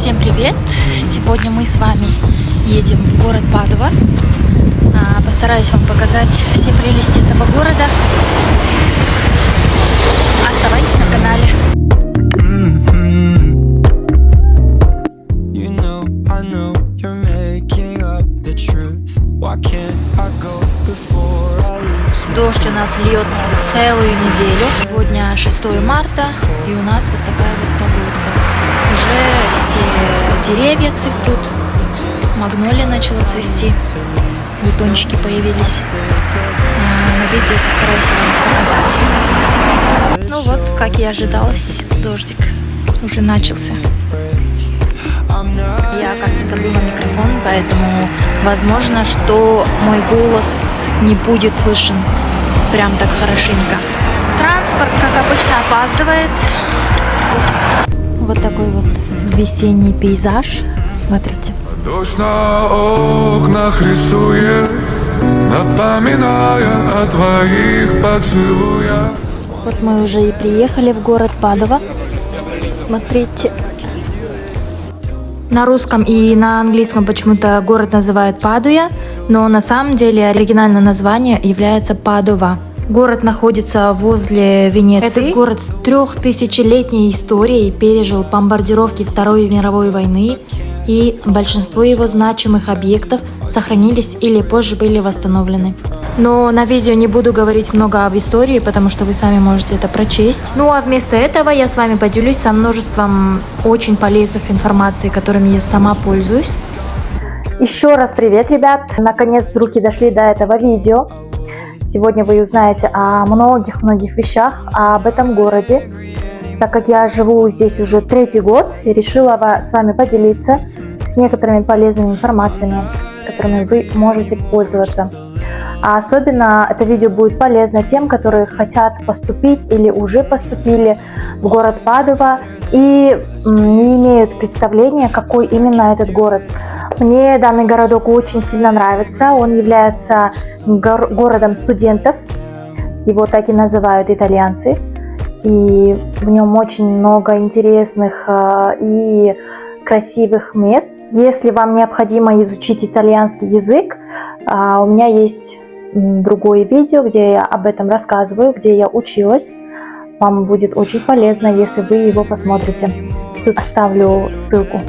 Всем привет! Сегодня мы с вами едем в город Падова. Постараюсь вам показать все прелести этого города. Оставайтесь на канале. Дождь у нас льет целую неделю. Сегодня 6 марта, и у нас вот такая вот погодка. Уже все деревья цветут, магнолия начала цвести, бутончики появились. На видео постараюсь вам показать. Ну вот, как и ожидалось, дождик уже начался. Я, оказывается, забыла микрофон, поэтому возможно, что мой голос не будет слышен прям так хорошенько. Транспорт, как обычно, опаздывает. Вот такой вот весенний пейзаж. Смотрите. Дождь на окнах рисует, напоминая о твоих поцелуях. Вот мы уже и приехали в город Падова. Смотрите. На русском и на английском почему-то город называют Падуя, но на самом деле оригинальное название является Падова. Город находится возле Венеции. Этот город с 3000-летней историей пережил бомбардировки Второй мировой войны, и большинство его значимых объектов сохранились или позже были восстановлены. Но на видео не буду говорить много об истории, потому что вы сами можете это прочесть. Ну а вместо этого я с вами поделюсь со множеством очень полезных информаций, которыми я сама пользуюсь. Еще раз привет, ребят! Наконец руки дошли до этого видео. Сегодня вы узнаете о многих вещах об этом городе. Так как я живу здесь уже 3-й год, и решила с вами поделиться с некоторыми полезными информациями, которыми вы можете пользоваться. А особенно это видео будет полезно тем, которые хотят поступить или уже поступили в город Падова и не имеют представления, какой именно этот город. Мне данный городок очень сильно нравится. Он является городом студентов. Его так и называют итальянцы. И в нем очень много интересных и красивых мест. Если вам необходимо изучить итальянский язык, у меня есть другое видео, где я об этом рассказываю, где я училась. Вам будет очень полезно, если вы его посмотрите. Тут оставлю ссылку.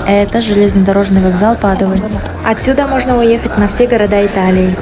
Это железнодорожный вокзал Падовы. Отсюда можно уехать на все города Италии.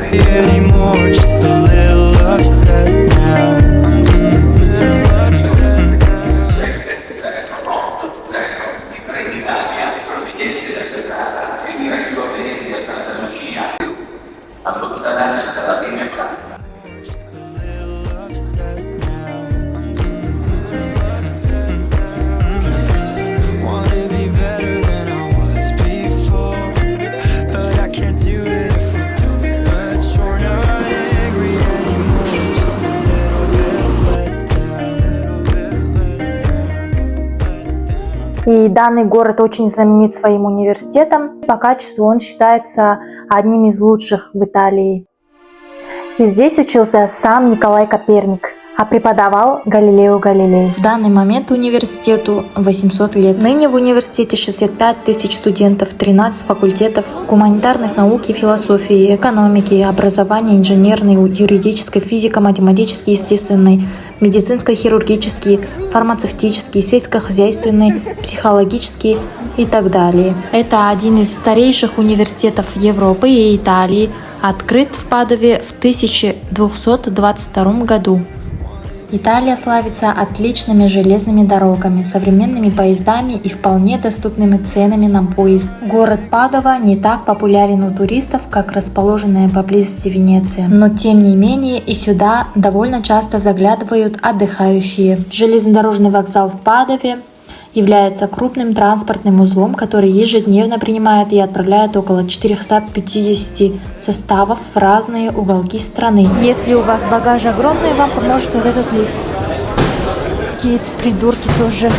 И данный город очень знаменит своим университетом. По качеству он считается одним из лучших в Италии. И здесь учился сам Николай Коперник, а преподавал Галилео Галилей. В данный момент университету 800 лет. Ныне в университете 65 тысяч студентов, 13 факультетов гуманитарных наук и философии, экономики, образования, инженерной, юридической, физико-математической, естественной, медицинской, хирургический, фармацевтический, сельскохозяйственный, психологический и так далее. Это один из старейших университетов Европы и Италии, открыт в Падове в 1222 году. Италия славится отличными железными дорогами, современными поездами и вполне доступными ценами на поезд. Город Падова не так популярен у туристов, как расположенная поблизости Венеция, но тем не менее и сюда довольно часто заглядывают отдыхающие. Железнодорожный вокзал в Падове является крупным транспортным узлом, который ежедневно принимает и отправляет около 450 составов в разные уголки страны. Если у вас багаж огромный, вам поможет вот этот лифт. Какие-то придурки тоже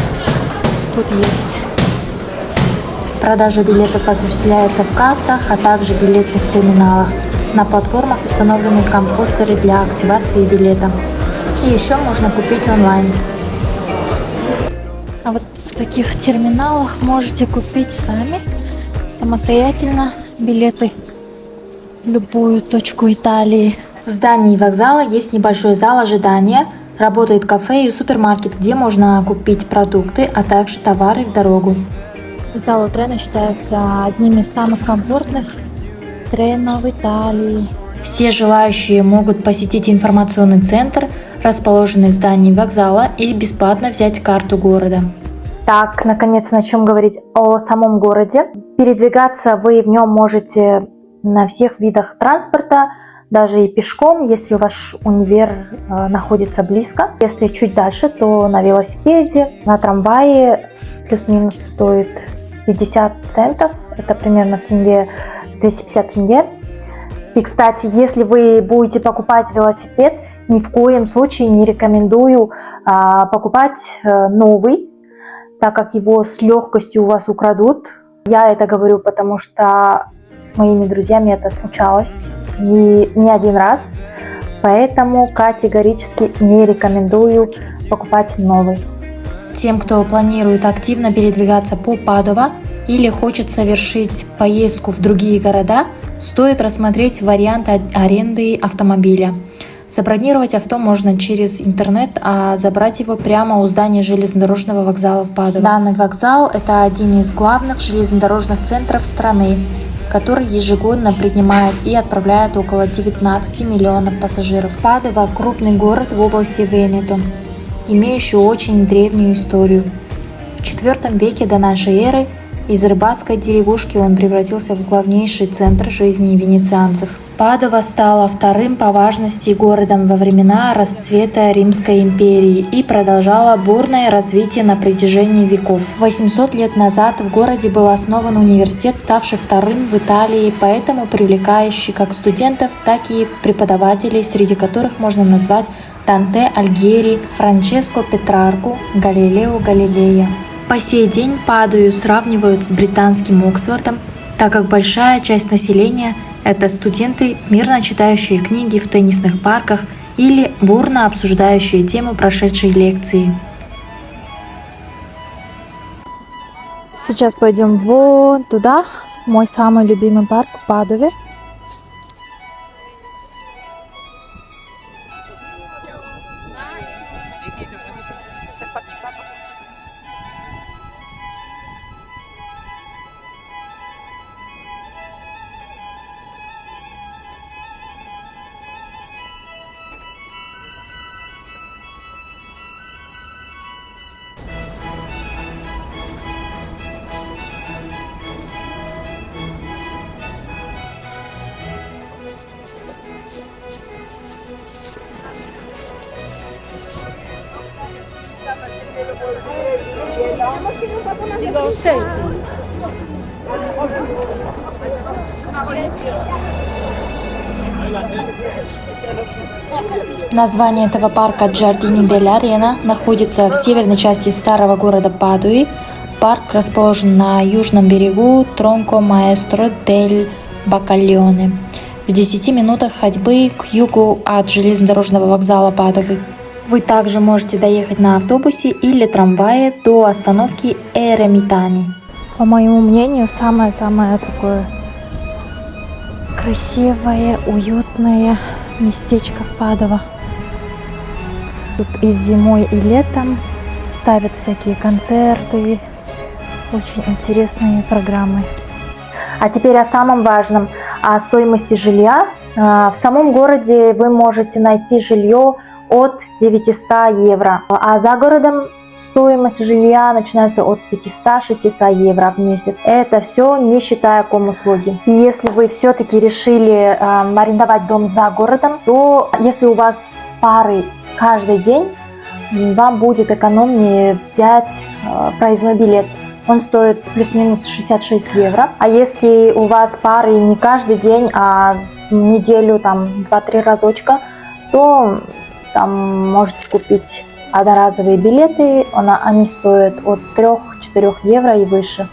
тут есть. Продажа билетов осуществляется в кассах, а также в билетных терминалах. На платформах установлены компостеры для активации билета. И еще можно купить онлайн. А вот в таких терминалах можете купить сами, самостоятельно билеты в любую точку Италии. В здании вокзала есть небольшой зал ожидания, работает кафе и супермаркет, где можно купить продукты, а также товары в дорогу. Итало-Трено считается одним из самых комфортных тренов в Италии. Все желающие могут посетить информационный центр, расположенный в здании вокзала, и бесплатно взять карту города. Так, наконец начнем говорить о самом городе. Передвигаться вы в нем можете на всех видах транспорта, даже и пешком, если ваш универ находится близко. Если чуть дальше, то на велосипеде, на трамвае плюс-минус стоит 50 центов, это примерно в тенге 250 тенге. И, кстати, если вы будете покупать велосипед, ни в коем случае не рекомендую покупать новый, так как его с легкостью у вас украдут. Я это говорю, потому что с моими друзьями это случалось не один раз, поэтому категорически не рекомендую покупать новый. Тем, кто планирует активно передвигаться по Падова или хочет совершить поездку в другие города, стоит рассмотреть вариант аренды автомобиля. Забронировать авто можно через интернет, а забрать его прямо у здания железнодорожного вокзала в Падово. Данный вокзал – это один из главных железнодорожных центров страны, который ежегодно принимает и отправляет около 19 миллионов пассажиров. Падова – крупный город в области Венето, имеющий очень древнюю историю. В IV веке до нашей эры из рыбацкой деревушки он превратился в главнейший центр жизни венецианцев. Падова стала вторым по важности городом во времена расцвета Римской империи и продолжала бурное развитие на протяжении веков. 800 лет назад в городе был основан университет, ставший вторым в Италии, поэтому привлекающий как студентов, так и преподавателей, среди которых можно назвать Данте Альгьери, Франческо Петрарку, Галилео Галилея. По сей день Падую сравнивают с британским Оксфордом, так как большая часть населения – это студенты, мирно читающие книги в теннисных парках или бурно обсуждающие тему прошедшей лекции. Сейчас пойдем вон туда, мой самый любимый парк в Падове. Название этого парка Giardini dell'Arena находится в северной части старого города Падуи. Парк расположен на южном берегу Тронко Маэстро дель Бакальоне, в 10 минутах ходьбы к югу от железнодорожного вокзала Падовы. Вы также можете доехать на автобусе или трамвае до остановки Эремитани. По моему мнению, самое такое красивое, уютное местечко в Падово. Тут и зимой, и летом ставят всякие концерты, очень интересные программы. А теперь о самом важном, о стоимости жилья. В самом городе вы можете найти жилье от 900 евро, а за городом стоимость жилья начинается от 500-600 евро в месяц. Это все не считая комуслуги. И если вы все-таки решили арендовать дом за городом, то если у вас пары каждый день, вам будет экономнее взять проездной билет. Он стоит плюс-минус 66 евро. А если у вас пары не каждый день, а в неделю там 2-3 разочка, то там можете купить одноразовые билеты. Они стоят от 3-4 евро и выше.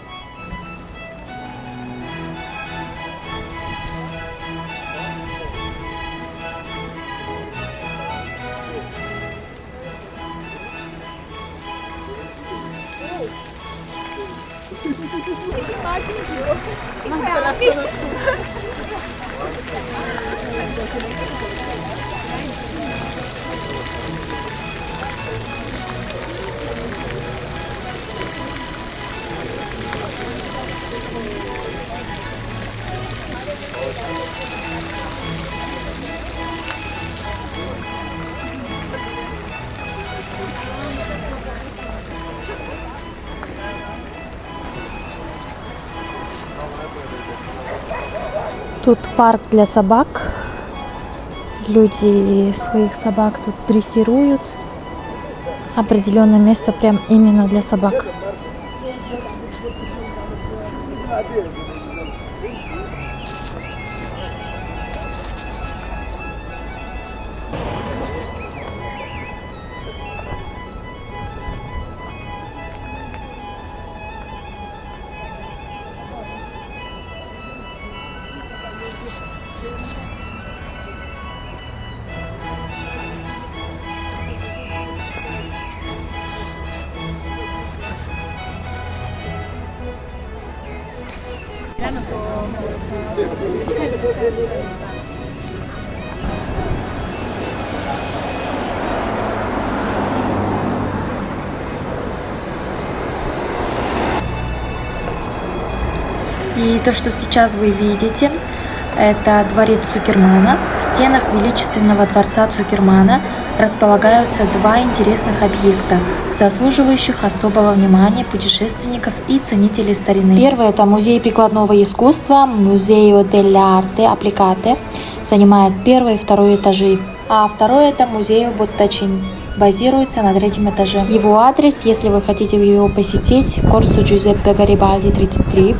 Тут парк для собак. Люди своих собак тут дрессируют. Определенное место прям именно для собак. И то, что сейчас вы видите, это дворец Цукермана. В стенах величественного дворца Цукермана располагаются два интересных объекта, заслуживающих особого внимания путешественников и ценителей старины. Первый – это музей прикладного искусства Museo dell'Arte Applicate, занимает первый и второй этажи. А второй – это музей Боттачин, базируется на третьем этаже. Его адрес, если вы хотите его посетить, Корсо Джузеппе Гарибальди, 33.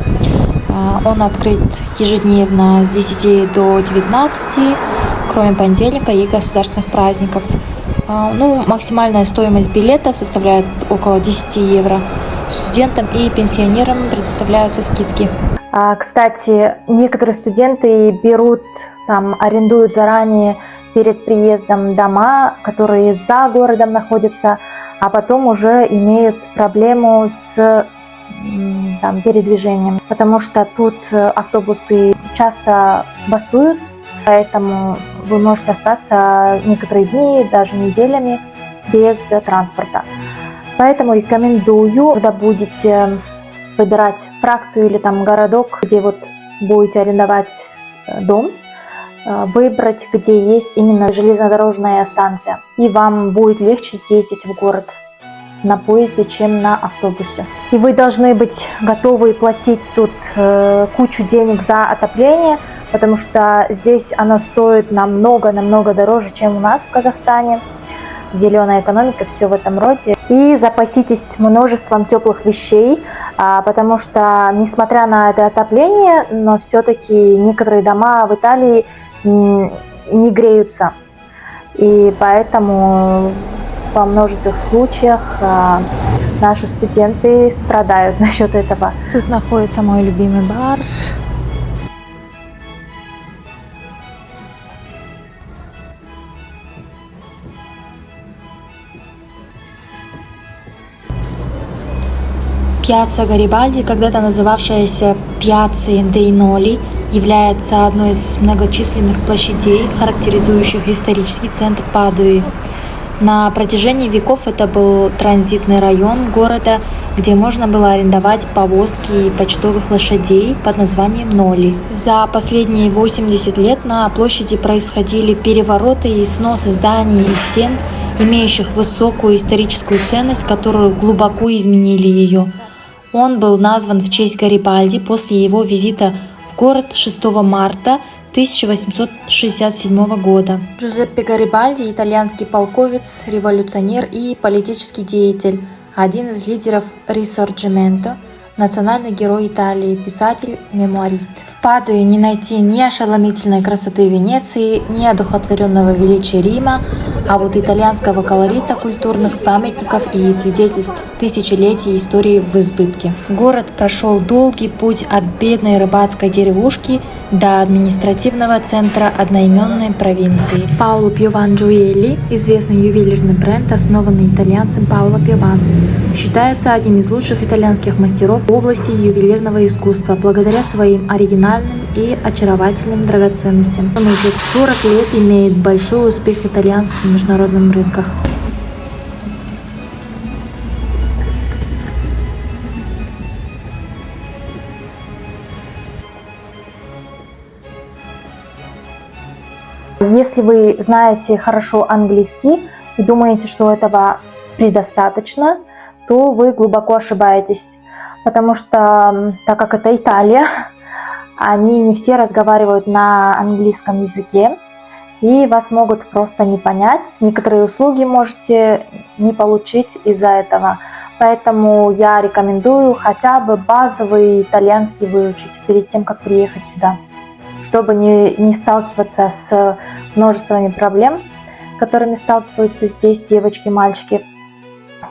Он открыт ежедневно с 10 до 19, кроме понедельника и государственных праздников. Максимальная стоимость билетов составляет около 10 евро. Студентам и пенсионерам предоставляются скидки. Кстати, некоторые студенты арендуют заранее перед приездом дома, которые за городом находятся, а потом уже имеют проблему с передвижением, потому что тут автобусы часто бастуют, поэтому вы можете остаться некоторые дни, даже неделями без транспорта. Поэтому рекомендую, когда будете выбирать фракцию или городок, где будете арендовать дом, выбрать, где есть именно железнодорожная станция, и вам будет легче ездить в город на поезде, чем на автобусе. И вы должны быть готовы платить тут кучу денег за отопление, потому что здесь оно стоит намного дороже, чем у нас в Казахстане. Зеленая экономика, все в этом роде. И запаситесь множеством теплых вещей, потому что, несмотря на это отопление, но все-таки некоторые дома в Италии не греются. И поэтому во множествах случаях наши студенты страдают насчет этого. Тут находится мой любимый бар. Пьяцца Гарибальди, когда-то называвшаяся Пьяццей дей Ноли, является одной из многочисленных площадей, характеризующих исторический центр Падуи. На протяжении веков это был транзитный район города, где можно было арендовать повозки и почтовых лошадей под названием Ноли. За последние 80 лет на площади происходили перевороты и сносы зданий и стен, имеющих высокую историческую ценность, которую глубоко изменили ее. Он был назван в честь Гарибальди после его визита в город 6 марта 1867 года. Джузеппе Гарибальди – итальянский полководец, революционер и политический деятель, один из лидеров Рисорджименто, национальный герой Италии, писатель, мемуарист. В Падуе не найти ни ошеломительной красоты Венеции, ни одухотворенного величия Рима, а вот итальянского колорита, культурных памятников и свидетельств тысячелетий истории в избытке. Город прошел долгий путь от бедной рыбацкой деревушки до административного центра одноименной провинции. Паоло Пиован Джоэлли, известный ювелирный бренд, основанный итальянцем Паоло Пиован, считается одним из лучших итальянских мастеров в области ювелирного искусства благодаря своим оригинальным и очаровательным драгоценностям. Он уже 40 лет имеет большой успех в итальянских международных рынках. Если вы знаете хорошо английский и думаете, что этого предостаточно, то вы глубоко ошибаетесь, потому что, так как это Италия, они не все разговаривают на английском языке, и вас могут просто не понять. Некоторые услуги можете не получить из-за этого. Поэтому я рекомендую хотя бы базовый итальянский выучить перед тем, как приехать сюда, чтобы не сталкиваться с множествами проблем, которыми сталкиваются здесь девочки и мальчики,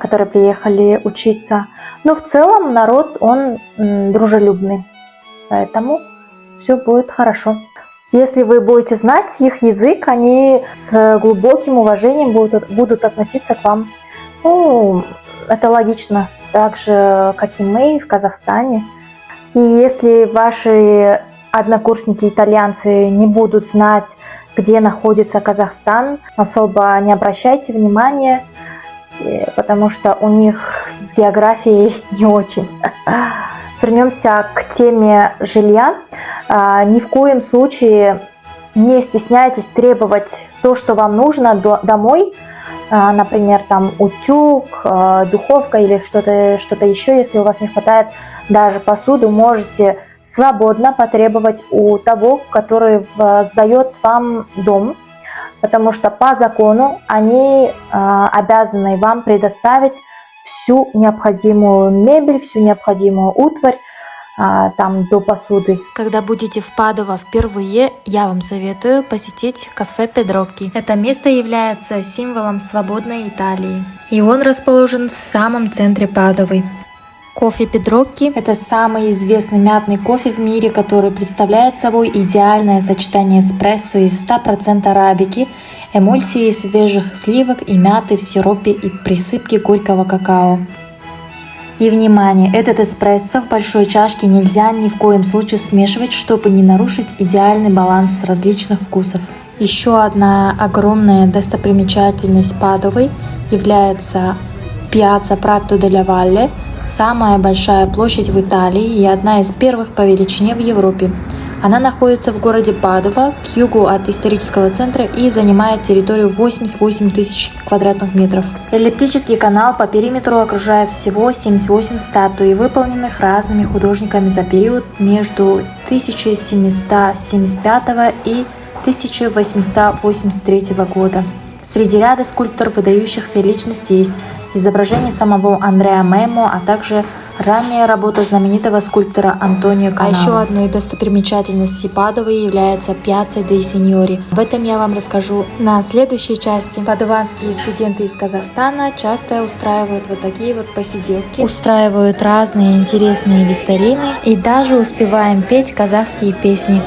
которые приехали учиться. Но в целом народ, он дружелюбный, поэтому все будет хорошо. Если вы будете знать их язык, они с глубоким уважением будут относиться к вам. Ну, это логично, так же, как и мы в Казахстане. И если ваши однокурсники-итальянцы не будут знать, где находится Казахстан, особо не обращайте внимания, потому что у них с географией не очень. Вернемся к теме жилья. Ни в коем случае не стесняйтесь требовать то, что вам нужно домой. Например, там утюг, духовка или что-то еще. Если у вас не хватает даже посуды, можете свободно потребовать у того, который сдает вам дом, потому что по закону они обязаны вам предоставить всю необходимую мебель, всю необходимую утварь, там до посуды. Когда будете в Падова впервые, я вам советую посетить кафе Педрокки. Это место является символом свободной Италии, и он расположен в самом центре Падовы. Кофе Педрокки – это самый известный мятный кофе в мире, который представляет собой идеальное сочетание эспрессо из 100% арабики, эмульсии свежих сливок и мяты в сиропе и присыпки горького какао. И внимание, этот эспрессо в большой чашке нельзя ни в коем случае смешивать, чтобы не нарушить идеальный баланс различных вкусов. Еще одна огромная достопримечательность Падовы является Пьяцца Пратто делла Валле, самая большая площадь в Италии и одна из первых по величине в Европе. Она находится в городе Падова, к югу от исторического центра, и занимает территорию 88 тысяч квадратных метров. Эллиптический канал по периметру окружает всего 78 статуй, выполненных разными художниками за период между 1775 и 1883 года. Среди ряда скульпторов выдающихся личностей есть изображение самого Андреа Мемо, а также ранняя работа знаменитого скульптора Антонио Канало. А еще одной достопримечательностью Падовы является Пьяцца дей Синьори. Об этом я вам расскажу на следующей части. Падованские студенты из Казахстана часто устраивают вот такие вот посиделки, устраивают разные интересные викторины и даже успеваем петь казахские песни.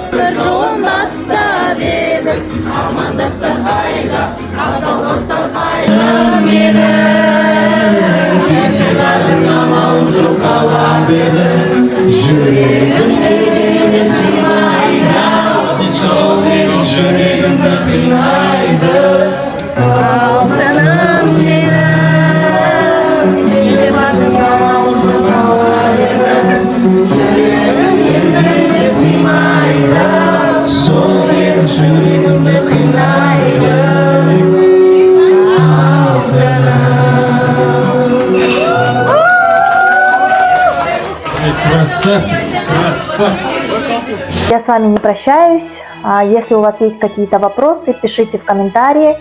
Я с вами не прощаюсь. Если у вас есть какие-то вопросы, пишите в комментарии.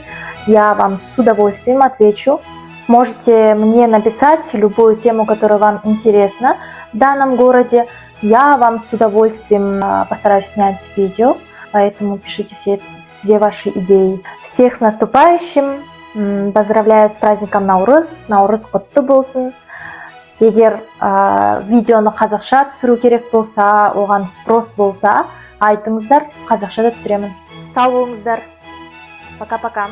Я вам с удовольствием отвечу. Можете мне написать любую тему, которая вам интересна в данном городе. Я вам с удовольствием постараюсь снять видео. Поэтому пишите все ваши идеи. Всех с наступающим. Поздравляю с праздником Наурыз. Наурыз құтты болсын. Егер видеоны қазақша түсіру керек болса, оған спрос болса, айтыңыздар, қазақша да түсіремін. Сау болыңыздар. Пока-пока.